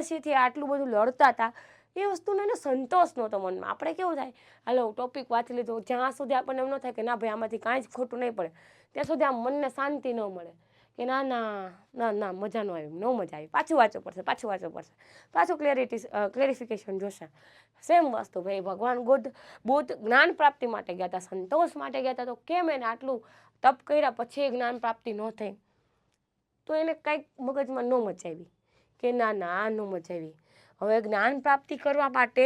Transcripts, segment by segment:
પછીથી આટલું બધું લડતા હતા એ વસ્તુનો એને સંતોષ નહોતો મનમાં. આપણે કેવું થાય, હાલો ટોપિક વાંચી લીધો, જ્યાં સુધી આપણને એમ ન થાય કે ના ભાઈ આમાંથી કાંઈ જ ખોટું નહીં પડે, ત્યાં સુધી આમ મનને શાંતિ ન મળે કે ના ના ના ના મજા ન આવી, ન મજા આવી, પાછું વાંચવું પડશે, પાછું ક્લેરિફિકેશન જોશે. સેમ વસ્તુ ભાઈ ભગવાન બુદ્ધ જ્ઞાન પ્રાપ્તિ માટે ગયા હતા, સંતોષ માટે ગયા હતા, તો કેમ એને આટલું તપ કર્યા પછી એ જ્ઞાન પ્રાપ્તિ ન થઈ? તો એને કંઈક મગજમાં ન મચાવી કે ના ના આ ન મચાવી. હવે જ્ઞાન પ્રાપ્તિ કરવા માટે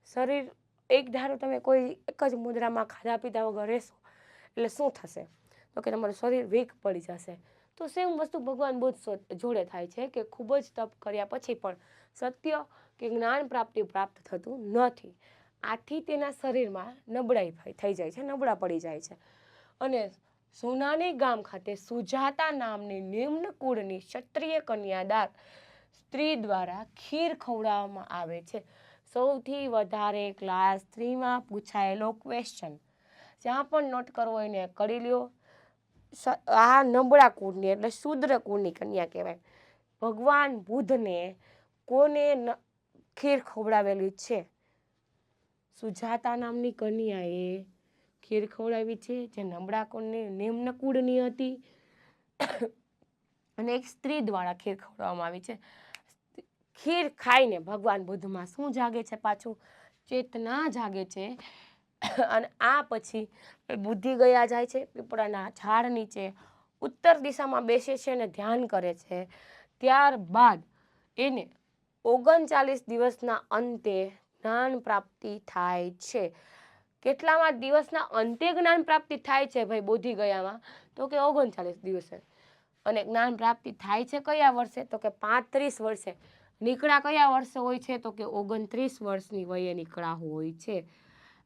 શરીર એક ધારો તમે કોઈ એક જ મુદ્રામાં ખાધા પીધા વગર રહેશો એટલે શું થશે? તો કે તમારું શરીર વીક પડી જશે. તો સેમ વસ્તુ ભગવાન બુદ્ધ જોડે થાય છે કે ખૂબ જ તપ કર્યા પછી પણ સત્ય કે જ્ઞાન પ્રાપ્તિ પ્રાપ્ત થતું નથી. આથી તેના શરીરમાં નબળાઈ થઈ જાય છે, નબળા પડી જાય છે. અને સોનાની ગામ ખાતે સુજાતા નામની નિમ્ન કુળની ક્ષત્રિય કન્યાદાર સ્ત્રી દ્વારા ખીર ખવડાવવામાં આવે છે. સૌથી વધારે ક્લાસ 3માં પૂછાયેલો ક્વેશ્ચન, જ્યાં પણ નોટ કરવો હોય ને કરી લ્યો. આ નબળા કુળની એટલે શૂદ્ર કુળની કન્યા કહેવાય. ભગવાન બુદ્ધને કોને ખીર ખવડાવેલી છે? સુજાતા નામની કન્યાએ ખીર ખવડાવી છે, જે નબળા કુળની નિમ્ન કુળની હતી અને એક સ્ત્રી દ્વારા ખીર ખવડાવવામાં આવી છે. ખીર ખાઈને ભગવાન બુદ્ધમાં શું જાગે છે? પાછું ચેતના જાગે છે. અને આ પછી બુદ્ધિ ગયા જાય છે, પીપળાના ઝાડ નીચે ઉત્તર દિશામાં બેસે છે અને ધ્યાન કરે છે. ત્યારબાદ એને 39 દિવસના અંતે જ્ઞાન પ્રાપ્તિ થાય છે. કેટલામાં દિવસના અંતે જ્ઞાન પ્રાપ્તિ થાય છે ભાઈ બોધિ ગયામાં? તો કે 39 દિવસે. અને જ્ઞાન પ્રાપ્તિ થાય છે કયા વર્ષે? તો કે 35 વર્ષે. નીકળા કયા વર્ષે હોય છે? તો કે 29 વર્ષની વયે નીકળા હોય છે.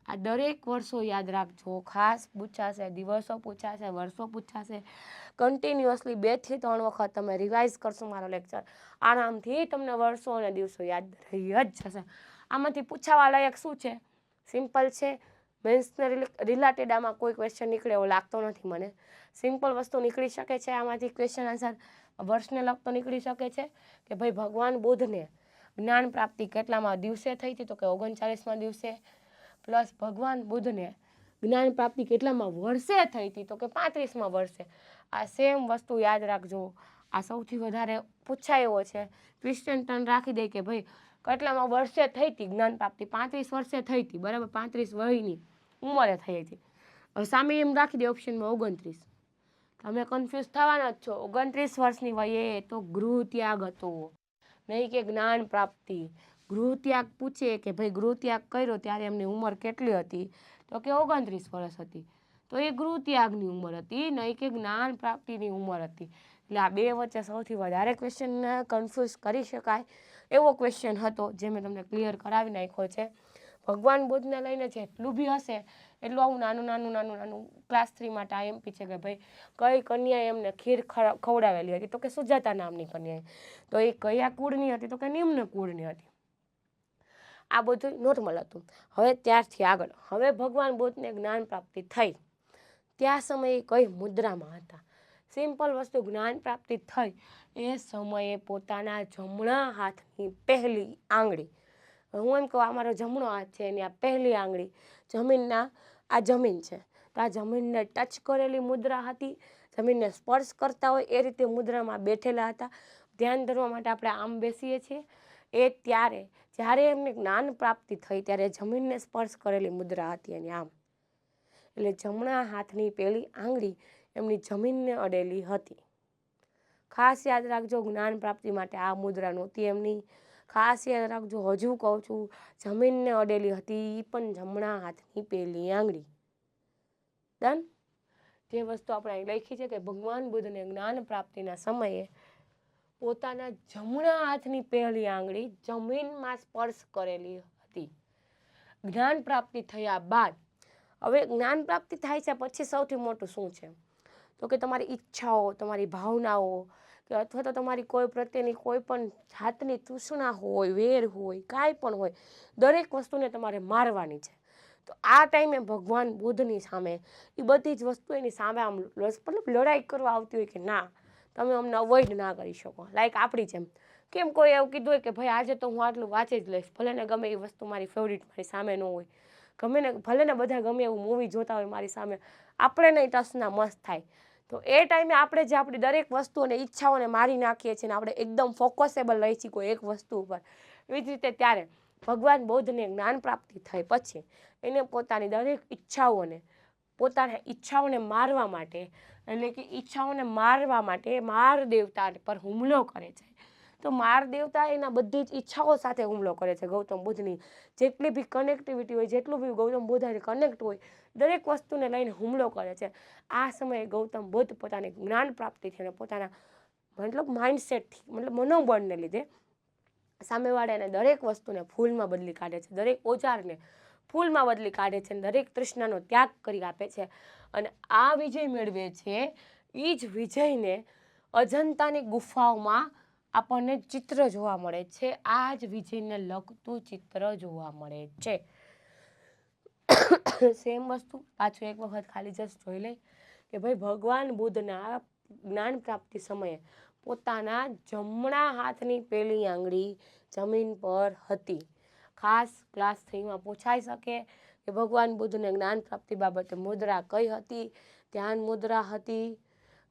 આ દરેક વર્ષો યાદ રાખજો, ખાસ પૂછાશે, દિવસો પૂછાશે, વર્ષો પૂછાશે. કન્ટિન્યુઅસલી 2 થી 3 વખત તમે રિવાઇઝ કરશો મારો લેક્ચર, આરામથી તમને વર્ષો અને દિવસો યાદ રહી જ જશે. આમાંથી પૂછાવા લાયક શું છે? સિમ્પલ છે. મેન્સને રિલેટેડ આમાં કોઈ ક્વેશ્ચન નીકળે એવો લાગતો નથી મને. સિમ્પલ વસ્તુ નીકળી શકે છે આમાંથી. ક્વેશ્ચન આન્સર વર્ષને લગતો નીકળી શકે છે કે ભાઈ ભગવાન બુદ્ધને જ્ઞાન પ્રાપ્તિ કેટલામાં દિવસે થઈ હતી? તો કે 39માં દિવસે. પ્લસ ભગવાન બુદ્ધને જ્ઞાન પ્રાપ્તિ કેટલામાં વર્ષે થઈ હતી? તો કે 35માં વર્ષે. આ સેમ વસ્તુ યાદ રાખજો. આ સૌથી વધારે પૂછાયો છે. ક્વેશ્ચન ટર્ન રાખી દે કે ભાઈ કેટલામાં વર્ષે થઈ હતી જ્ઞાન પ્રાપ્તિ? 35 વર્ષે થઈ હતી, બરાબર, 35 વયની ઉંમરે થઈ હતી. હવે સામે એમ રાખી દે ઓપ્શનમાં 29. તમે કન્ફ્યુઝ થવાના જ છો. 29 વર્ષની વયે તો ગૃહ ત્યાગ હતો, નહીં કે જ્ઞાન પ્રાપ્તિ. ગૃહ ત્યાગ પૂછે કે ભાઈ ગૃહ ત્યાગ કર્યો ત્યારે એમની ઉંમર કેટલી હતી? તો કે 29 વર્ષ હતી. તો એ ગૃહ ત્યાગની ઉંમર હતી, નહીં કે જ્ઞાન પ્રાપ્તિની ઉંમર હતી. એટલે આ બે વચ્ચે સૌથી વધારે ક્વેશ્ચનને કન્ફ્યુઝ કરી શકાય એવો ક્વેશ્ચન હતો, જે મેં તમને ક્લિયર કરાવી નાખ્યો છે. ભગવાન બુદ્ધને લઈને જેટલું બી હશે એટલું આવું નાનું ક્લાસ 3 માટે IMP છે કે ભાઈ કઈ કન્યાએ એમને ખીર ખવડાવેલી હતી? તો કે સુજાતા નામની કન્યાએ. તો એ કયા કુળની હતી? તો કે નિમ્ન કુળની હતી. આ બધું નોર્મલ હતું. હવે ત્યારથી આગળ, હવે ભગવાન બુદ્ધને જ્ઞાન પ્રાપ્તિ થઈ, ત્યાં સમયે કઈ મુદ્રામાં હતા? સિમ્પલ વસ્તુ, જ્ઞાન પ્રાપ્તિ થઈ એ સમયે પોતાના જમણા હાથની પહેલી આંગળી, હું એમ કહું આ મારો જમણો હાથ છે એની આ પહેલી આંગળી જમીનના, આ જમીન છે તો આ જમીનને ટચ કરેલી મુદ્રા હતી. જમીનને સ્પર્શ કરતા હોય એ રીતે મુદ્રામાં બેઠેલા હતા. ધ્યાન ધરવા માટે આપણે આમ બેસીએ છીએ. એ જ્યારે એમને જ્ઞાન પ્રાપ્તિ થઈ ત્યારે જમીનને સ્પર્શ કરેલી મુદ્રા હતી એની આમ. એટલે જમણા હાથની પહેલી આંગળી એમની જમીનને અડેલી હતી. ખાસ યાદ રાખજો, જ્ઞાન પ્રાપ્તિ માટે આ મુદ્રા નહોતી એમની. ખાસ યાદ રાખજો, હજુ કહું છું, જમીનને અડેલી હતી એ પણ જમણા હાથની પહેલી આંગળી. ડન? જે વસ્તુ આપણે અહીં લખી છે કે ભગવાન બુદ્ધને જ્ઞાન પ્રાપ્તિના સમયે પોતાના જમણા હાથની પહેલી આંગળી જમીનમાં સ્પર્શ કરેલી હતી. જ્ઞાન પ્રાપ્તિ થયા બાદ હવે જ્ઞાન પ્રાપ્તિ થાય છે પછી સૌથી મોટું શું છે? તો કે તમારી ઈચ્છાઓ, તમારી ભાવનાઓ કે અથવા તો તમારી કોઈ પ્રત્યેની કોઈ પણ જાતની તૃષ્ણા હોય, વેર હોય, કાંઈ પણ હોય, દરેક વસ્તુને તમારે મારવાની છે. તો આ ટાઈમે ભગવાન બુદ્ધની સામે એ બધી જ વસ્તુ એની સામે આમ મતલબ લડાઈ કરવા આવતી હોય કે ના તમે અમને અવોઇડ ના કરી શકો. લાઈક આપણી જેમ કેમ કોઈ એવું કીધું હોય કે ભાઈ આજે તો હું આટલું વાંચી જ લઈશ, ભલે ને ગમે એ વસ્તુ મારી ફેવરિટ મારી સામે ન હોય, ગમે ને ભલે ને બધા ગમે એવું મૂવી જોતા હોય મારી સામે, આપણે નહીં ટસના મસ્ત થાય. તો એ ટાઈમે આપણે જે આપણી દરેક વસ્તુઓને ઈચ્છાઓને મારી નાખીએ છીએ ને આપણે એકદમ ફોકસેબલ રહી છીએ કોઈ એક વસ્તુ ઉપર, એવી જ રીતે ત્યારે ભગવાન બુદ્ધને જ્ઞાન પ્રાપ્તિ થઈ પછી એને પોતાની દરેક ઈચ્છાઓને મારવા માટે, એટલે કે ઈચ્છાઓને મારવા માટે માર દેવતા પર હુમલો કરે છે. તો માર દેવતા એના બધી જ ઈચ્છાઓ સાથે હુમલો કરે છે. ગૌતમ બુદ્ધની જેટલી બી કનેક્ટિવિટી હોય, જેટલું બી ગૌતમ બુદ્ધને કનેક્ટ હોય, દરેક વસ્તુને લઈને હુમલો કરે છે. આ સમયે ગૌતમ બુદ્ધ પોતાની જ્ઞાન પ્રાપ્તિથી અને પોતાના માઇન્ડસેટથી, મનોબળને લીધે સામેવાળાને દરેક વસ્તુને ફૂલમાં બદલી કાઢે છે, દરેક ઓજારને ફૂલમાં બદલી કાઢે છે, દરેક તૃષ્ણાનો ત્યાગ કરી આપે છે અને આ વિજય મેળવે છે. એ જ વિજયને અજંતાની ગુફાઓમાં આપણને ચિત્ર જોવા મળે છે. આ જ વિજયને લગતું ચિત્ર જોવા મળે છે. સેમ વસ્તુ પાછું એક વખત ખાલી જસ્ટ જોઈ લઈ કે ભાઈ ભગવાન બુદ્ધના જ્ઞાન પ્રાપ્તિ સમયે પોતાના જમણા હાથની પેલી આંગળી જમીન પર હતી. ખાસ ક્લાસ 3માં પૂછાઈ શકે કે ભગવાન બુદ્ધને જ્ઞાન પ્રાપ્તિ બાબતે મુદ્રા કઈ હતી, ધ્યાન મુદ્રા હતી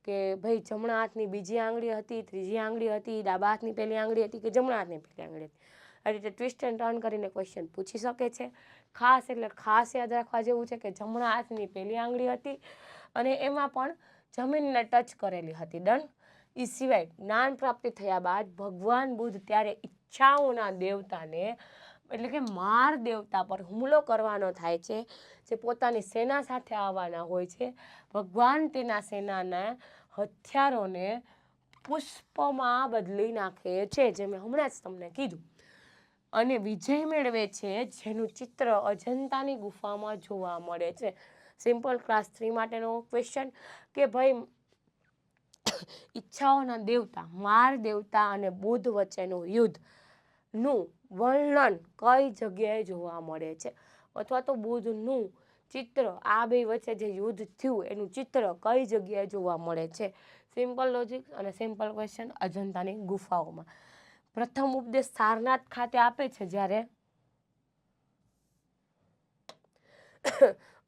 કે ભાઈ જમણા હાથની બીજી આંગળી હતી, ત્રીજી આંગળી હતી, ડાબા હાથની પહેલી આંગળી હતી કે જમણા હાથની પહેલી આંગળી હતી. આ રીતે ટ્વિસ્ટ એન્ડ ટર્ન કરીને ક્વેશ્ચન પૂછી શકે છે. ખાસ એટલે ખાસ યાદ રાખવા જેવું છે કે જમણા હાથની પહેલી આંગળી હતી અને એમાં પણ જમીનને ટચ કરેલી હતી. ડન. એ સિવાય જ્ઞાન પ્રાપ્તિ થયા બાદ ભગવાન બુદ્ધ ત્યારે ઈચ્છાઓના દેવતાને એટલે કે માર દેવતા પર હુમલો કરવાનો થાય છે, જે પોતાની સેના સાથે આવવાના હોય છે. ભગવાન તેના સેનાના હથિયારોને પુષ્પમાં બદલી નાખે છે, જે મેં હમણાં જ તમને કીધું, અને વિજય મેળવે છે, જેનું ચિત્ર અજંતાની ગુફામાં જોવા મળે છે. સિમ્પલ ક્લાસ 3 માટેનો ક્વેશ્ચન કે ભાઈ ઈચ્છાઓના દેવતા માર દેવતા અને બુદ્ધ વચ્ચેનું યુદ્ધનું વર્ણન કઈ જગ્યાએ જોવા મળે છે, અથવા તો બુદ્ધનું ચિત્ર આ બે વચ્ચે જે યુદ્ધ થયું એનું ચિત્ર કઈ જગ્યાએ જોવા મળે છે. સિમ્પલ લોજિક અને સિમ્પલ ક્વેશ્ચન. અજંતાની ગુફાઓમાં પ્રથમ ઉપદેશ સારનાથ ખાતે આપે છે જ્યારે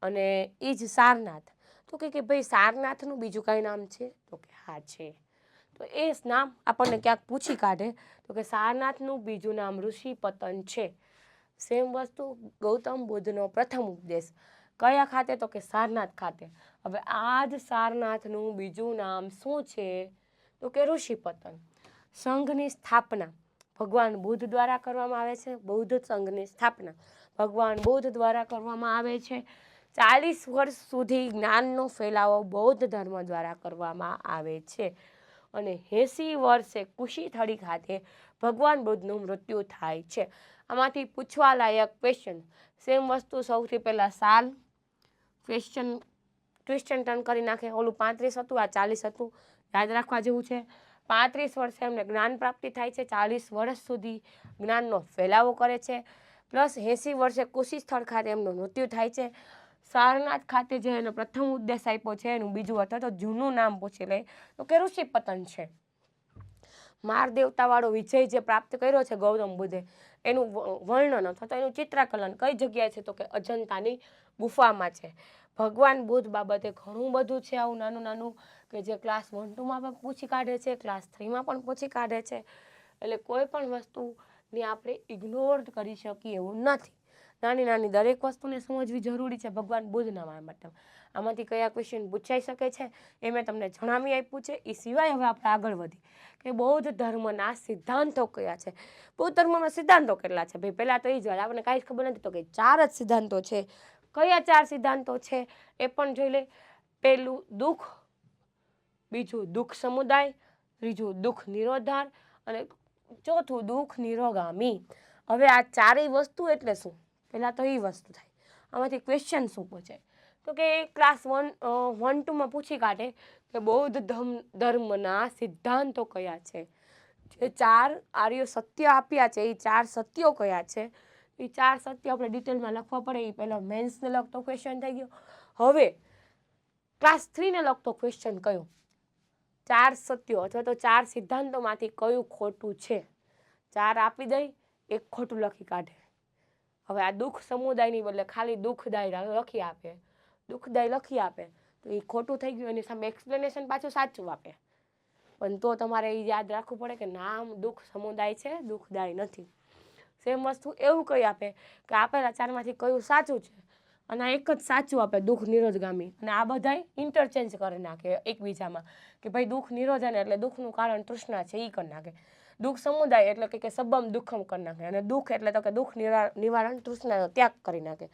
અને એ જ સારનાથ, તો કે ભાઈ સારનાથનું બીજું કઈ નામ છે, તો કે હા છે. તો એ નામ આપણને ક્યાંક પૂછી કાઢે તો કે સારનાથનું બીજું નામ ઋષિપતન છે. સેમ વસ્તુ ગૌતમ બુદ્ધનો પ્રથમ ઉપદેશ કયા ખાતે, તો કે સારનાથ ખાતે. હવે આ જ સારનાથનું બીજું નામ શું છે, તો કે ઋષિપતન. સંઘની સ્થાપના ભગવાન બુદ્ધ દ્વારા કરવામાં આવે છે. બૌદ્ધ સંઘની સ્થાપના ભગવાન બુદ્ધ દ્વારા કરવામાં આવે છે. 40 વર્ષ સુધી જ્ઞાનનો ફેલાવો બૌદ્ધ ધર્મ દ્વારા કરવામાં આવે છે અને 80 વર્ષે કુશીથળી ખાતે ભગવાન બુદ્ધનું મૃત્યુ થાય છે. આમાંથી પૂછવા લાયક ક્વેશ્ચન સેમ વસ્તુ. સૌથી પહેલાં સાલ ક્વેશ્ચન ટ્વિસ્ટ એન્ડ ટર્ન કરી નાખે. ઓલું 35 હતું, આ 40 હતું. યાદ રાખવા જેવું છે. 35 વર્ષે એમને જ્ઞાન પ્રાપ્તિ થાય છે, 40 વર્ષ સુધી જ્ઞાનનો ફેલાવો કરે છે, પ્લસ 80 વર્ષે કુશીસ્થળ ખાતે એમનું મૃત્યુ થાય છે. સારનાથ ખાતે જે એનો પ્રથમ ઉદ્દેશ આપ્યો છે એનું બીજું અથવા તો જૂનું નામ પૂછી લે તો કે ઋષિપતન છે. માર દેવતાવાળો વિજય જે પ્રાપ્ત કર્યો છે ગૌતમ બુદ્ધે, એનું વર્ણન અથવા તો એનું ચિત્રકલન કઈ જગ્યાએ છે, તો કે અજંતાની ગુફામાં છે. ભગવાન બુદ્ધ બાબતે ઘણું બધું છે આવું નાનું નાનું કે જે ક્લાસ 1, 2માં પણ પૂછી કાઢે છે, ક્લાસ 3માં પણ પૂછી કાઢે છે. એટલે કોઈ પણ વસ્તુને આપણે ઇગ્નોર કરી શકીએ એવું નથી. નાની નાની દરેક વસ્તુને સમજવી જરૂરી છે ભગવાન બુદ્ધના માટે. આમાંથી કયા ક્વેશ્ચન પૂછાઈ શકે છે એ મેં તમને જણાવી આપ્યું છે. એ સિવાય હવે આપણે આગળ વધી કે બૌદ્ધ ધર્મના સિદ્ધાંતો કયા છે. બૌદ્ધ ધર્મમાં સિદ્ધાંતો કેટલા છે ભાઈ, પહેલાં તો એ જ વાત, આપણને કાંઈ જ ખબર નથી તો કે 4 જ સિદ્ધાંતો છે. કયા 4 સિદ્ધાંતો છે એ પણ જોઈ લે. પહેલું દુઃખ, બીજું દુઃખ સમુદાય, ત્રીજું દુઃખ નિરોધાર અને ચોથું દુઃખ નિરોગામી. હવે આ ચારેય વસ્તુ એટલે શું, પહેલાં તો એ વસ્તુ થાય. આમાંથી ક્વેશ્ચન શું પૂછે તો કે ક્લાસ 1, 2માં પૂછી કાઢે કે બૌદ્ધ ધર્મના સિદ્ધાંતો કયા છે. જે 4 આર્ય સત્ય આપ્યા છે એ 4 સત્યો કયા છે, એ 4 સત્ય આપણે ડિટેલમાં લખવા પડે. એ પહેલાં મેન્સને લગતો ક્વેશ્ચન થઈ ગયો. હવે ક્લાસ 3ને લગતો ક્વેશ્ચન કયો, 4 સત્યો અથવા તો 4 સિદ્ધાંતોમાંથી કયું ખોટું છે. 4 આપી દઈ, 1 ખોટું લખી કાઢે. હવે આ દુઃખ સમુદાયની બદલે ખાલી દુઃખદાય લખી આપે, દુઃખદાય લખી આપે તો એ ખોટું થઈ ગયું. એની સામે એક્સપ્લેનેશન પાછું સાચું આપે, પણ તો તમારે એ યાદ રાખવું પડે કે નામ દુઃખ સમુદાય છે, દુઃખદાય નથી. સેમ વસ્તુ એવું કહી આપે કે આપેલા 4માંથી કયું સાચું છે, અને આ એક જ સાચું આપે દુઃખ નિરોધગામી, અને આ બધાય ઇન્ટરચેન્જ કરી નાખે એકબીજામાં કે ભાઈ દુઃખ નિરોધન એટલે દુઃખનું કારણ તૃષ્ણા છે એ કરી નાખે. દુઃખ સમુદાય એટલે કે સબમ દુઃખમ કરી નાખે, અને દુઃખ એટલે તો કે દુઃખ નિવારણ તૃષ્ણાનો ત્યાગ કરી નાખે.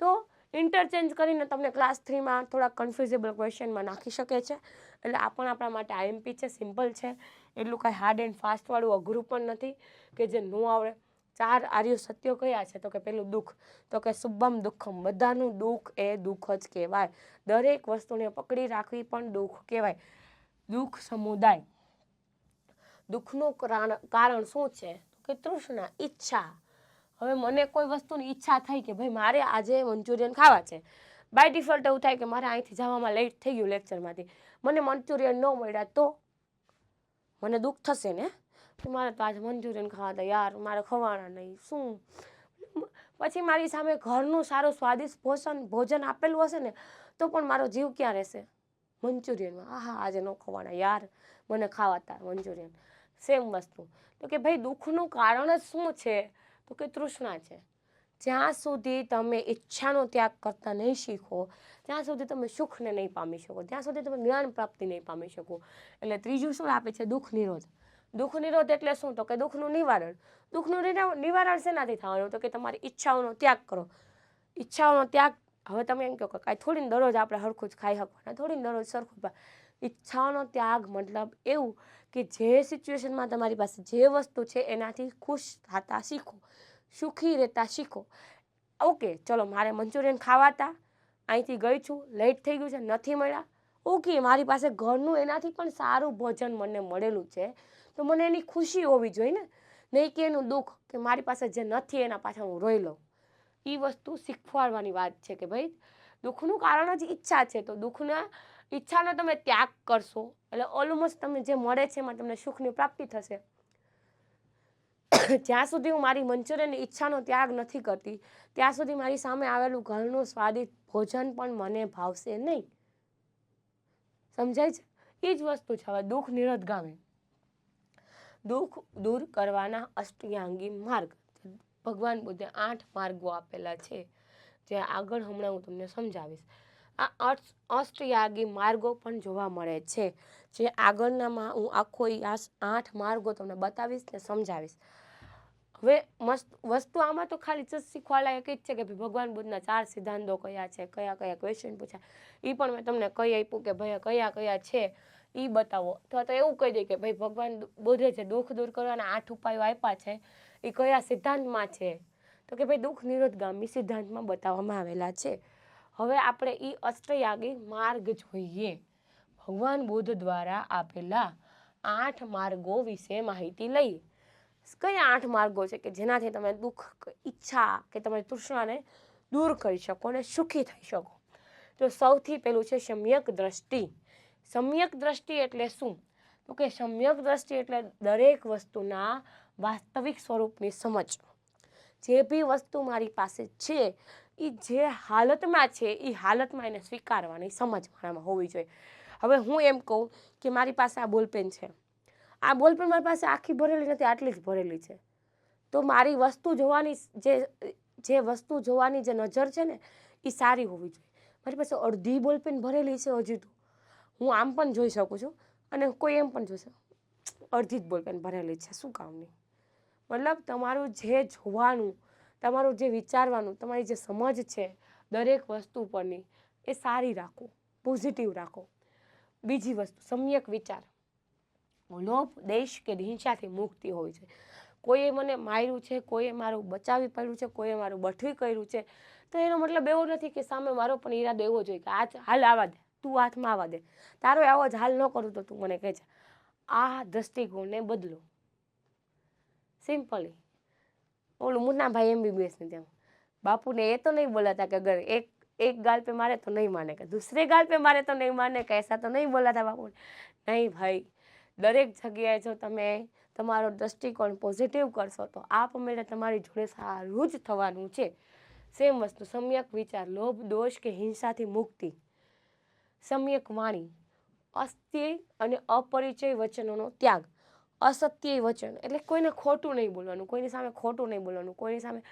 તો ઇન્ટરચેન્જ કરીને તમને ક્લાસ 3માં થોડા કન્ફ્યુઝેબલ ક્વેશ્ચનમાં નાખી શકે છે. એટલે આ પણ આપણા માટે આઈએમપી છે, સિમ્પલ છે, એટલું કાંઈ હાર્ડ એન્ડ ફાસ્ટવાળું અઘરું પણ નથી કે જે ન આવડે. 4 આર્ય સત્યો કયા છે? તો કે પેલું દુઃખ, તો કે સુબ્બમ દુઃખમ, બધાનું દુઃખ એ દુઃખ જ કહેવાય. દરેક વસ્તુને પકડી રાખવી પણ દુઃખ કહેવાય. દુઃખ સમુદાય, દુઃખનું કારણ શું છે? તો કે તૃષ્ણા, ઈચ્છા. હવે મને કોઈ વસ્તુની ઈચ્છા થઈ કે ભાઈ મારે આજે મંચુરિયન ખાવા છે. બાય ડિફોલ્ટ એવું થાય કે મારે અહીંથી જવામાં લેટ થઈ ગયું લેક્ચરમાંથી, મને મંચુરિયન ન મળ્યા તો મને દુઃખ થશે ને, મારે તો આજે મંચુરિયન ખાવા હતા યાર, મારે ખવાના નહીં શું. પછી મારી સામે ઘરનું સારું સ્વાદિષ્ટ ભોજન આપેલું હશે ને તો પણ મારો જીવ ક્યાં રહેશે? મંચુરિયનમાં. હા આજે ન ખવાના યાર, મને ખાવા હતા મંચુરિયન. સેમ વસ્તુ તો કે ભાઈ દુઃખનું કારણ જ શું છે? તો કે તૃષ્ણા છે. જ્યાં સુધી તમે ઈચ્છાનો ત્યાગ કરતા નહીં શીખો ત્યાં સુધી તમે સુખને નહીં પામી શકો, ત્યાં સુધી તમે જ્ઞાન પ્રાપ્તિ નહીં પામી શકો. એટલે ત્રીજું શું આપે છે? દુઃખ નિરોધ. દુઃખ નિરોધ એટલે શું? તો કે દુઃખનું નિવારણ. દુઃખનું નિવારણ શેનાથી થવાનું? તો કે તમારી ઈચ્છાઓનો ત્યાગ કરો. ઈચ્છાઓનો ત્યાગ, હવે તમે એમ કહો કે કાંઈ થોડીને દરરોજ આપણે હરખું જ ખાઈ શકવાના, થોડીને દરરોજ સરખું. ઈચ્છાઓનો ત્યાગ મતલબ એવું કે જે સિચ્યુએશનમાં તમારી પાસે જે વસ્તુ છે એનાથી ખુશ થતા શીખો, સુખી રહેતા શીખો. ઓકે ચલો મારે મંચુરિયન ખાવા હતા, અહીંથી ગઈ છું, લેટ થઈ ગયું છે, નથી મળ્યા. ઓકે મારી પાસે ઘરનું એનાથી પણ સારું ભોજન મને મળેલું છે તો મને એની ખુશી હોવી જોઈએ ને, નહીં કે એનું દુઃખ કે મારી પાસે જે નથી એના પાછળ હું રોઈ લઉં. એ વસ્તુ શીખવાડવાની વાત છે કે ભાઈ દુઃખનું કારણ જ ઈચ્છા છે, તો દુઃખના ઈચ્છાનો તમે ત્યાગ કરશો એટલે ઓલમોસ્ટ તમને જે મળે છે એમાં તમને સુખની પ્રાપ્તિ થશે. જ્યાં સુધી હું મારી મંચુરિયનની ઈચ્છાનો ત્યાગ નથી કરતી ત્યાં સુધી મારી સામે આવેલું ઘરનું સ્વાદિષ્ટ ભોજન પણ મને ભાવશે નહીં. સમજાય છે? એ જ વસ્તુ છે. હવે દુઃખ નિરોધગામી, દુઃખ દૂર કરવાના અષ્ટાંગી માર્ગ. ભગવાન બુદ્ધે 8 માર્ગો આપેલા છે જે આગળ હમણાં હું તમને સમજાવીશ. આ અષ્ટાંગી માર્ગો પણ જોવા મળે છે જે આગળનામાં હું આખો 8 માર્ગો તમને બતાવીશ ને સમજાવીશ. હવે મસ્ત વસ્તુ આમાં તો ખાલી જ શીખવાલાયક જ છે કે ભાઈ ભગવાન બુદ્ધના 4 સિદ્ધાંતો કયા છે, કયા કયા ક્વેશ્ચન પૂછ્યા, એ પણ મેં તમને કહી આપ્યું કે ભાઈ કયા કયા છે એ બતાવો. અથવા તો એવું કહી દે કે ભાઈ ભગવાન બુદ્ધે જે દુઃખ દૂર કરવાના 8 ઉપાયો આપ્યા છે એ કયા સિદ્ધાંતમાં છે? તો કે ભાઈ દુઃખ નિરોધગામી સિદ્ધાંતમાં બતાવવામાં આવેલા છે. હવે આપણે એ અષ્ટાંગી માર્ગ જોઈએ. ભગવાન બુદ્ધ દ્વારા આપેલા 8 માર્ગો વિશે માહિતી લઈએ. કયા 8 માર્ગો છે કે જેનાથી તમે દુઃખ, ઈચ્છા કે તમારી તૃષ્ણાને દૂર કરી શકો અને સુખી થઈ શકો? તો સૌથી પહેલું છે સમ્યક દ્રષ્ટિ. સમ્યક દ્રષ્ટિ એટલે શું? તો કે સમ્યક દ્રષ્ટિ એટલે દરેક વસ્તુના વાસ્તવિક સ્વરૂપની સમજ. જે બી વસ્તુ મારી પાસે છે એ જે હાલતમાં છે એ હાલતમાં એને સ્વીકારવાની સમજ મારામાં હોવી જોઈએ. હવે હું એમ કહું કે મારી પાસે આ બોલપેન છે, આ બોલપેન મારી પાસે આખી ભરેલી નથી, આટલી જ ભરેલી છે, તો મારી વસ્તુ જોવાની જે વસ્તુ જોવાની જે નજર છે ને એ સારી હોવી જોઈએ. મારી પાસે અડધી બોલપેન ભરેલી છે હજુ તો હું આમ પણ જોઈ શકું છું અને કોઈ એમ પણ જોશે અડધી જ બોલપેન ભરેલી છે, શું કામની? મતલબ તમારું જે જોવાનું, તમારું જે વિચારવાનું, તમારી જે સમજ છે દરેક વસ્તુ પરની એ સારી રાખો, પોઝિટિવ રાખો. બીજી વસ્તુ સમ્યક વિચાર. લોભ, દેશ કે હિંસાથી મુક્તિ હોય છે. કોઈએ મને માર્યું છે, કોઈએ મારું બચાવી પડ્યું છે, કોઈએ મારું બઠવી કર્યું છે, તો એનો મતલબ એવો નથી કે સામે મારો પણ ઈરાદો એવો જોઈએ કે હાલ આવવા દે, તું હાથમાં આવવા દે, તારો આવો જ હાલ ન કરું તો તું મને કહે છે. આ દ્રષ્ટિકોણને બદલો. સિમ્પલી. ઓલું મુન્નાભાઈ MBBS ને ત્યાં બાપુને એ તો નહીં બોલાતા કે અગર એક ગાલ पे मारे तो नहीं माने, કે दूसरे गाल पे मारे तो नहीं माने, કે ऐसा तो नहीं बोला था बापू. નહીં ભાઈ, દરેક જગ્યાએ જો તમે તમારો દૃષ્ટિકોણ પોઝિટિવ કરશો તો આપમેળે તમારી જોડે સારું જ થવાનું છે. સેમ વસ્તુ સમ્યક વિચાર, લોભ, દોષ કે હિંસાથી મુક્તિ, સમ્યક વાણી, અસ્થ્ય અને અપરિચય વચનોનો ત્યાગ. અસત્ય વચન એટલે કોઈને ખોટું નહીં બોલવાનું, કોઈની સામે ખોટું નહીં બોલવાનું, કોઈની સામે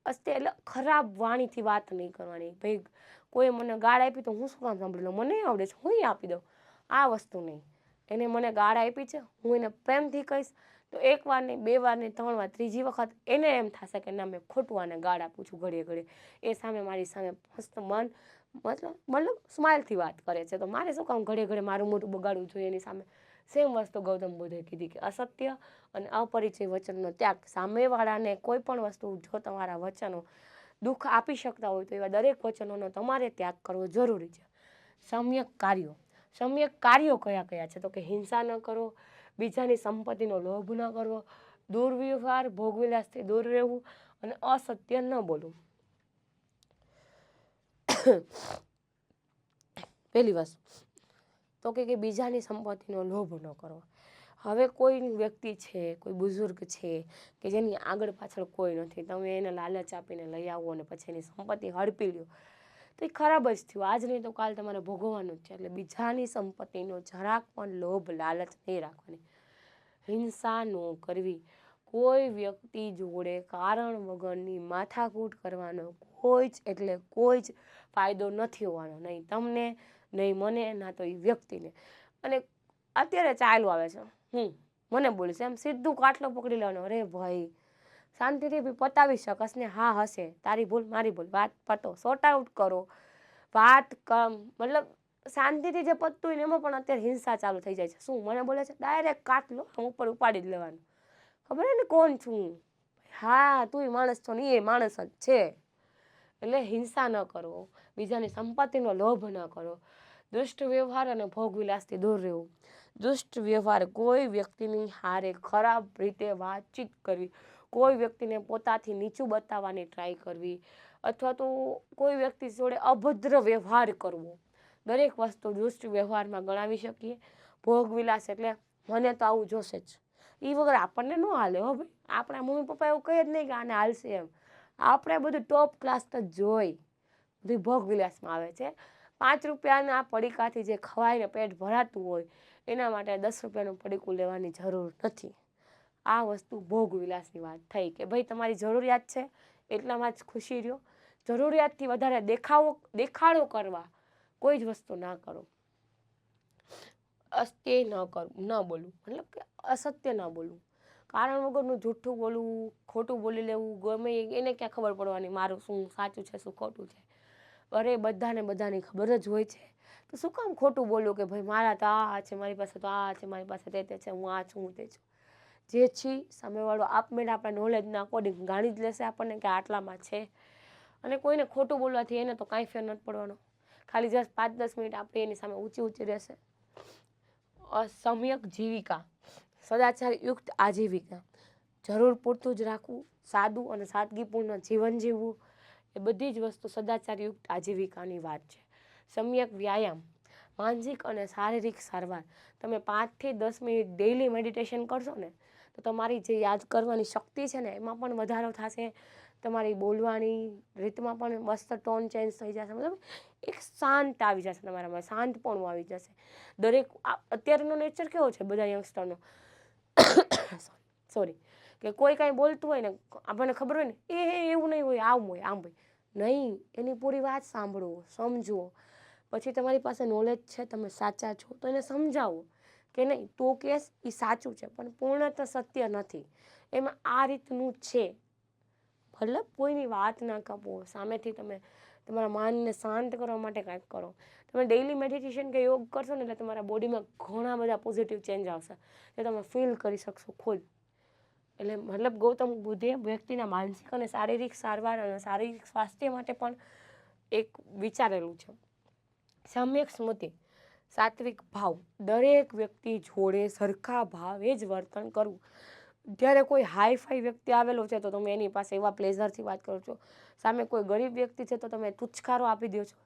અસ્થ્ય એટલે ખરાબ વાણીથી વાત નહીં કરવાની. ભાઈ કોઈ મને ગાળ આપી તો હું શું કામ સાંભળી લઉં, મને આવડે છે હું આપી દઉં, આ વસ્તુ નહીં. એને મને ગાળ આપી છે, હું એને પ્રેમથી કહીશ તો 1 વાર નહીં, 2 વાર નહીં, 3 વાર, ત્રીજી વખત એને એમ થશે કે ના મેં ખોટું આને ગાળ આપું છું ઘડીએ ઘડીએ. એ સામે મારી સામે મસ્ત મતલબ સ્માઇલથી વાત કરે છે તો મારે શું કામ ઘડીએ ઘડીએ મારું મોઢું બગાડવું જોઈએ એની સામે. સેમ વસ્તુ ગૌતમ બુદ્ધે કીધી કે અસત્ય અને અપરિચય વચનનો ત્યાગ. સામેવાળાને કોઈ પણ વસ્તુ જો તમારા વચનો દુઃખ આપી શકતા હોય તો એવા દરેક વચનોનો તમારે ત્યાગ કરવો જરૂરી છે. સમ્યક કાર્યો. સમ્યક કાર્યો કયા કયા છે તો કે હિંસા ન કરો, બીજાની સંપત્તિનો લોભ ન કરવો, દુર્વ્યવહાર, ભોગવિલાસથી દૂર રહેવું અને અસત્ય ન બોલવું. પહેલી વસ્તુ તો કે બીજાની સંપત્તિનો લોભ ન કરવો. હવે કોઈ વ્યક્તિ છે, કોઈ બુઝુર્ગ છે કે જેની આગળ પાછળ કોઈ નથી, તમે એને લાલચ આપીને લઈ આવો અને પછી એની સંપત્તિ હડપી લ્યો તો એ ખરાબ જ થયું. આજ નહીં તો કાલ તમારે ભોગવવાનું જ છે. એટલે બીજાની સંપત્તિનો જરાક પણ લોભ લાલચ નહીં રાખવાની. હિંસા ન કરવી. કોઈ વ્યક્તિ જોડે કારણ વગરની માથાકૂટ કરવાનો કોઈ જ એટલે કોઈ જ ફાયદો નથી હોવાનો, નહીં તમને, નહીં મને, ના તો એ વ્યક્તિને. અને અત્યારે ચાલુ આવે છે મને બોલીશ એમ સીધું કાટલો પકડી લેવાનો, અરે ભાઈ શાંતિથી બી પતાવી શકસ ને, હા હશે, તારી ભૂલ મારી ભૂલ, વાત પતો, સોર્ટ આઉટ કરો વાત. મતલબ શાંતિથી જે પતતું હોય ને એમાં પણ અત્યારે હિંસા ચાલુ થઈ જાય છે. શું મને બોલે છે ડાયરેક્ટ કાટલો આમ ઉપર ઉપાડી જ લેવાનો. ખબર હે ને કોણ છું, હા તું માણસ છો ને, એ માણસ જ છે. એટલે હિંસા ન કરો, બીજાની સંપત્તિનો લોભ ન કરો, દુષ્ટ વ્યવહાર અને ભોગવિલાસથી દૂર રહેવું. દુષ્ટ વ્યવહાર કોઈ વ્યક્તિની હારે ખરાબ રીતે વાતચીત કરવી, કોઈ વ્યક્તિને પોતાથી નીચું બતાવવાની ટ્રાય કરવી, અથવા તો કોઈ વ્યક્તિ જોડે અભદ્ર વ્યવહાર કરવો. દરેક વસ્તુ દુષ્ટ વ્યવહારમાં ગણાવી શકીએ. ભોગવિલાસ એટલે મને તો આવું જોશે જ, એ વગર આપણને ન હાલે હો ભાઈ. આપણા મમ્મી પપ્પા એવું કહે જ નહીં કે આને હાલશે એમ. આપણે બધું ટોપ ક્લાસ તો જોઈ બધું ભોગવિલાસમાં આવે છે. 5 રૂપિયાના પડીકાથી જે ખવાઈને પેટ ભરાતું હોય એના માટે 10 રૂપિયાનું પડીકું લેવાની જરૂર નથી. આ વસ્તુ ભોગવિલાસની વાત થઈ કે ભાઈ તમારી જરૂરિયાત છે એટલામાં જ ખુશી રહ્યો. જરૂરિયાતથી વધારે દેખાડો કરવા કોઈ જ વસ્તુ ના કરો. અસત્ય ન બોલવું, મતલબ કે અસત્ય ન બોલવું, કારણ વગરનું જૂઠું બોલવું, ખોટું બોલી લેવું. ગમે એને ક્યાં ખબર પડવાની મારું શું સાચું છે શું ખોટું છે. અરે બધાની ખબર જ હોય છે તો શું કામ ખોટું બોલું કે ભાઈ મારા તો આ છે, મારી પાસે તો આ છે, મારી પાસે તે છે, હું આ છું, હું તે છું. જે છી સામેવાળો આપમેળે આપણા નોલેજના અકોર્ડિંગ જાણી જ લેશે આપણને કે આટલામાં છે. અને કોઈને ખોટું બોલવાથી એને તો કાંઈ ફેર નથી પડવાનો. ખાલી જસ્ટ 5-10 મિનિટ આપણે એની સામે ઊંચી રહેશે. અસમ્યક જીવિકા, સદાચારયુક્ત આજીવિકા, જરૂર પૂરતું જ રાખવું, સાદું અને સાદગીપૂર્ણ જીવન જીવવું, એ બધી જ વસ્તુ સદાચારયુક્ત આજીવિકાની વાત છે. સમ્યક વ્યાયામ, માનસિક અને શારીરિક સારવાર. તમે 5 થી 10 મિનિટ ડેઇલી મેડિટેશન કરશો ને તો તમારી જે યાદ કરવાની શક્તિ છે ને એમાં પણ વધારો થશે. તમારી બોલવાની રીતમાં પણ મસ્ત ટોન ચેન્જ થઈ જશે. મતલબ એક શાંત આવી જશે તમારામાં, શાંતપણું આવી જશે. દરેક અત્યારનો નેચર કેવો છે બધા યંગસ્ટરનો, સોરી, કે કોઈ કાંઈ બોલતું હોય ને આપણને ખબર હોય ને એવું નહીં હોય, આમ હોય, આમ હોય, નહીં. એની પૂરી વાત સાંભળો, સમજો. પછી તમારી પાસે નોલેજ છે, તમે સાચા છો તો એને સમજાવો કે નહીં તું કેસ એ સાચું છે પણ પૂર્ણતઃ સત્ય નથી, એમાં આ રીતનું છે. મતલબ કોઈની વાત ના કાપો. સામેથી તમે તમારા માનને શાંત કરવા માટે કાંઈક કરો. તમે ડેઇલી મેડિટેશન કે યોગ કરશો ને એટલે તમારા બોડીમાં ઘણા બધા પોઝિટિવ ચેન્જ આવશે જે તમે ફીલ કરી શકશો ખુદ. એટલે મતલબ ગૌતમ બુદ્ધે વ્યક્તિના માનસિક અને શારીરિક સારવાર અને શારીરિક સ્વાસ્થ્ય માટે પણ એક વિચારેલું છે. સમ્યક સ્મૃતિ, સાત્વિક ભાવ, દરેક વ્યક્તિ જોડે સરખા ભાવે જ વર્તન કરવું. જ્યારે કોઈ હાઈફાઈ વ્યક્તિ આવેલો છે તો તમે એની પાસે એવા પ્લેઝરથી વાત કરો છો, સામે કોઈ ગરીબ વ્યક્તિ છે તો તમે તુચ્છકારો આપી દો છો,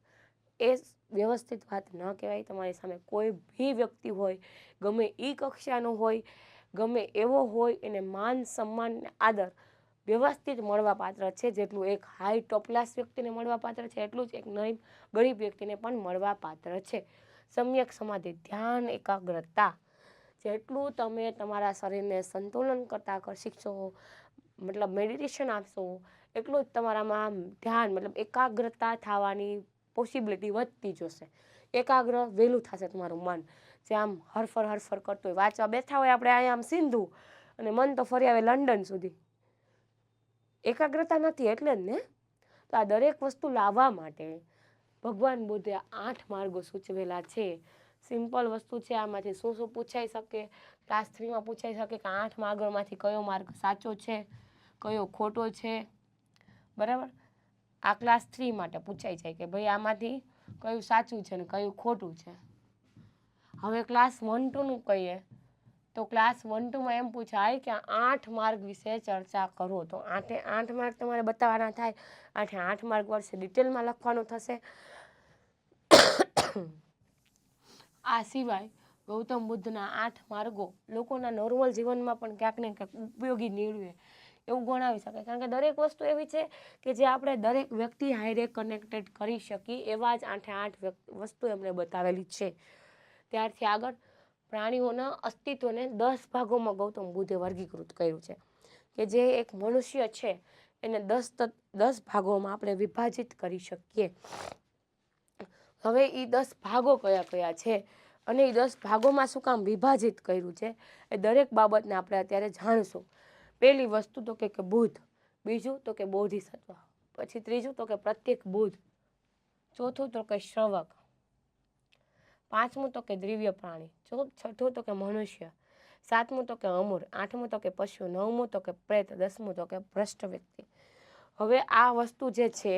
એ વ્યવસ્થિત વાત ન કહેવાય. તમારી સામે કોઈ બી વ્યક્તિ હોય, ગમે એ કક્ષાનો હોય, ગમે એવો હોય એને માન સન્માન ને આદર વ્યવસ્થિત મળવા પાત્ર છે. જેટલું એક હાઈ ટોપ ક્લાસ વ્યક્તિને મળવા પાત્ર છે એટલું જ એક ગરીબ વ્યક્તિને પણ મળવા પાત્ર છે. સમ્યક સમાધિ, ધ્યાન, એકાગ્રતા, જેટલું તમે તમારા શરીરને સંતુલન કરતા શીખશો, મતલબ મેડિટેશન આપશો, એટલું જ તમારામાં ધ્યાન મતલબ એકાગ્રતા થવાની પોસિબિલિટી વધતી જશે. એકાગ્ર વહેલું થશે તમારું મન, જે આમ હરફર કરતું હોય. વાંચવા બેઠા હોય આપણે અહીંયા આમ સિંધુ અને મન તો ફરી આવે લંડન સુધી. એકાગ્રતા નથી એટલે જ ને. તો આ દરેક વસ્તુ લાવવા માટે ભગવાન બુદ્ધે 8 માર્ગો સૂચવેલા છે. સિમ્પલ વસ્તુ છે. આમાંથી શું શું પૂછાઈ શકે, ક્લાસ 3માં પૂછાઈ શકે કે 8 માર્ગોમાંથી કયો માર્ગ સાચો છે, કયો ખોટો છે, બરાબર. આ ક્લાસ 3 માટે પૂછાઈ જાય કે ભાઈ આમાંથી કયું સાચું છે ને કયું ખોટું છે. હવે ક્લાસ 1-2નું કહીએ તો ક્લાસ 1-2માં એમ પૂછાય કે 8 માર્ગ વિશે ચર્ચા કરો. તો 8 માર્ગ તમારે બતાવવાના થાય. 8 માર્ગ વર્ષે ડિટેલમાં લખવાનું થશે. આ સિવાય ગૌતમ બુદ્ધના 8 માર્ગો લોકોના નોર્મલ જીવનમાં પણ ક્યાંક ને ક્યાંક ઉપયોગી નીવડે એવું ગણાવી શકાય. કારણ કે દરેક વસ્તુ એવી છે કે જે આપણે દરેક વ્યક્તિ હારે કનેક્ટેડ કરી શકીએ એવા જ 8 વસ્તુ એમણે બતાવેલી છે. ત્યારથી આગળ પ્રાણીઓના અસ્તિત્વને 10 ભાગોમાં ગૌતમ બુદ્ધે વર્ગીકૃત કર્યું છે. કે જે એક મનુષ્ય છે એને 10 ભાગોમાં આપણે વિભાજિત કરી શકીએ. હવે એ 10 ભાગો કયા કયા છે અને એ 10 ભાગોમાં શું કામ વિભાજિત કર્યું છે એ દરેક બાબતને આપણે અત્યારે જાણશું. પહેલી વસ્તુ તો કે બુદ્ધ, બીજું તો કે બોધિસત્વ, પછી ત્રીજું તો કે પ્રત્યેક બુદ્ધ, ચોથું તો કે શ્રવક, પાંચમું તો કે દિવ્ય પ્રાણી, છઠ્ઠું તો કે મનુષ્ય, સાતમું તો કે અમૂર, આઠમું તો કે પશુ, નવમું તો કે પ્રેત, 10મું તો કે ભ્રષ્ટ વ્યક્તિ. હવે આ વસ્તુ જે છે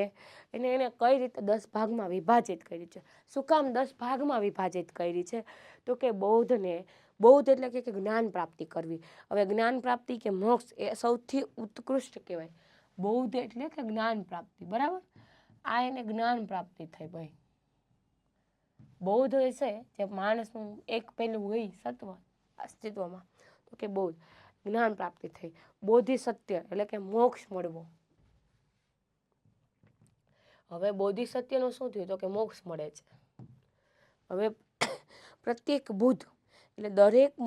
એને કઈ રીતે 10 ભાગમાં વિભાજિત કરી છે. શું કામ 10 ભાગમાં વિભાજિત કરી છે? તો કે બૌદ્ધ એટલે કે જ્ઞાન પ્રાપ્તિ કરવી. હવે જ્ઞાન પ્રાપ્તિ કે મોક્ષ એ સૌથી ઉત્કૃષ્ટ કહેવાય. બૌદ્ધ એટલે કે જ્ઞાન પ્રાપ્તિ, બરાબર. આ એને જ્ઞાન પ્રાપ્તિ થઈ ભાઈ. બૌદ્ધ છે જે માણસનું એક પહેલું હોય સત્વ અસ્તિત્વમાં, તો કે બૌદ્ધ જ્ઞાન પ્રાપ્તિ થઈ. બોધિસત્વ એટલે કે મોક્ષ મળવો. હવે બોધિસત્વનું શું થયું? તો કે મોક્ષ મળે છે. હવે પ્રત્યેક બુદ્ધ એટલે દરેક